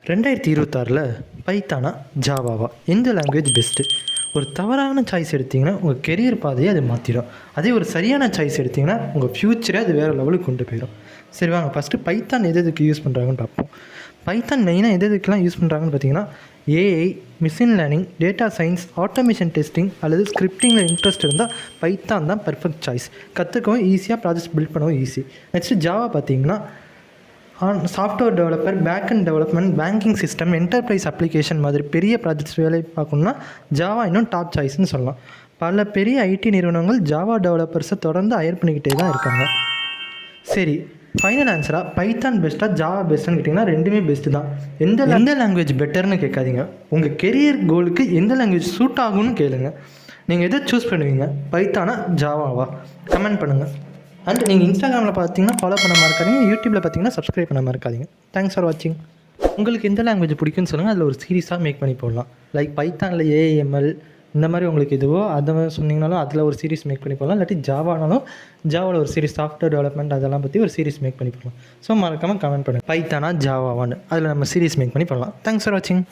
2026 பைத்தானா ஜாவாவா எந்த language best? ஒரு தவறான சாய்ஸ் எடுத்திங்கன்னா உங்கள் கெரியர் பாதையை அது மாற்றிடும். அதே ஒரு சரியான சாய்ஸ் எடுத்திங்கன்னா உங்கள் ஃப்யூச்சரை அது வேறு லெவலுக்கு கொண்டு போயிடும். சரி வாங்க ஃபஸ்ட்டு பைத்தான் எதுக்கு யூஸ் பண்ணுறாங்கன்னு பார்ப்போம். பைத்தான் மெயினாக எதுக்கெலாம் யூஸ் பண்ணுறாங்கன்னு பார்த்தீங்கன்னா AI, machine learning, data science, automation testing அல்லது ஸ்கிரிப்டிங்கில் இன்ட்ரெஸ்ட் இருந்தால் பைத்தான் தான் பர்ஃபெக்ட் சாய்ஸ். கற்றுக்கவும் ஈஸியாக, ப்ராஜெக்ட் பில்ட் பண்ணவும் ஈஸி. நெக்ஸ்ட்டு ஜாவா பார்த்தீங்கன்னா software developer, backend development, banking system, enterprise application மாதிரி பெரிய ப்ராஜெக்ட்ஸ் வேலை பார்க்கணுன்னா ஜாவா இன்னும் டாப் சாய்ஸ்னு சொல்லலாம். பல பெரிய ஐடி நிறுவனங்கள் ஜாவா டெவலப்பர்ஸை தொடர்ந்து ஹையர் பண்ணிக்கிட்டே தான் இருக்காங்க. சரி, ஃபைனல் ஆன்சராக பைத்தான் பெஸ்ட்டாக ஜாவா பெஸ்ட்டுன்னு கேட்டிங்கன்னா ரெண்டுமே பெஸ்ட்டு தான். எந்த லாங்குவேஜ் பெட்டர்னு கேட்காதீங்க, உங்கள் கெரியர் கோலுக்கு எந்த லாங்குவேஜ் சூட் ஆகும்னு கேளுங்க. நீங்கள் எதை சூஸ் பண்ணுவீங்க, பைத்தானா ஜாவாவா? கமெண்ட் பண்ணுங்கள். அண்ட் நீங்கள் இன்ஸ்டாகிராமில் பார்த்தீங்கன்னா ஃபாலோ பண்ண மறக்காதீங்க, யூடியூப்பில் பார்த்தீங்கன்னா சப்ஸ்கிரைப் பண்ண மறக்காதீங்க. தேங்க்ஸ் ஃபார் வாட்சிங். உங்களுக்கு எந்த லாங்குவேஜ் பிடிக்குன்னு சொல்லுங்கள், அதில் ஒரு சீரிஸாக மேக் பண்ணி போடலாம். லைக் பைத்தானில் ஏஎம்எல் இந்த மாதிரி உங்களுக்கு எதுவோ அதை சொன்னீங்கனாலும் அதில் ஒரு சீரிஸ் மேக் பண்ணி போடலாம். இல்லாட்டி ஜாவானாலும் ஜாவாவில் ஒரு சீரிஸ், சாஃப்ட்வேர் டெவலப்மெண்ட் அதெல்லாம் பற்றி ஒரு சீரிஸ் மேக் பண்ணி போடலாம். ஸோ மறக்காமல் கமெண்ட் பண்ணுங்கள், பைத்தானா ஜாவாவான்னு அதில் நம்ம சீரிஸ் மேக் பண்ணி போடலாம். தேங்க்ஸ் ஃபார் வாட்சிங்.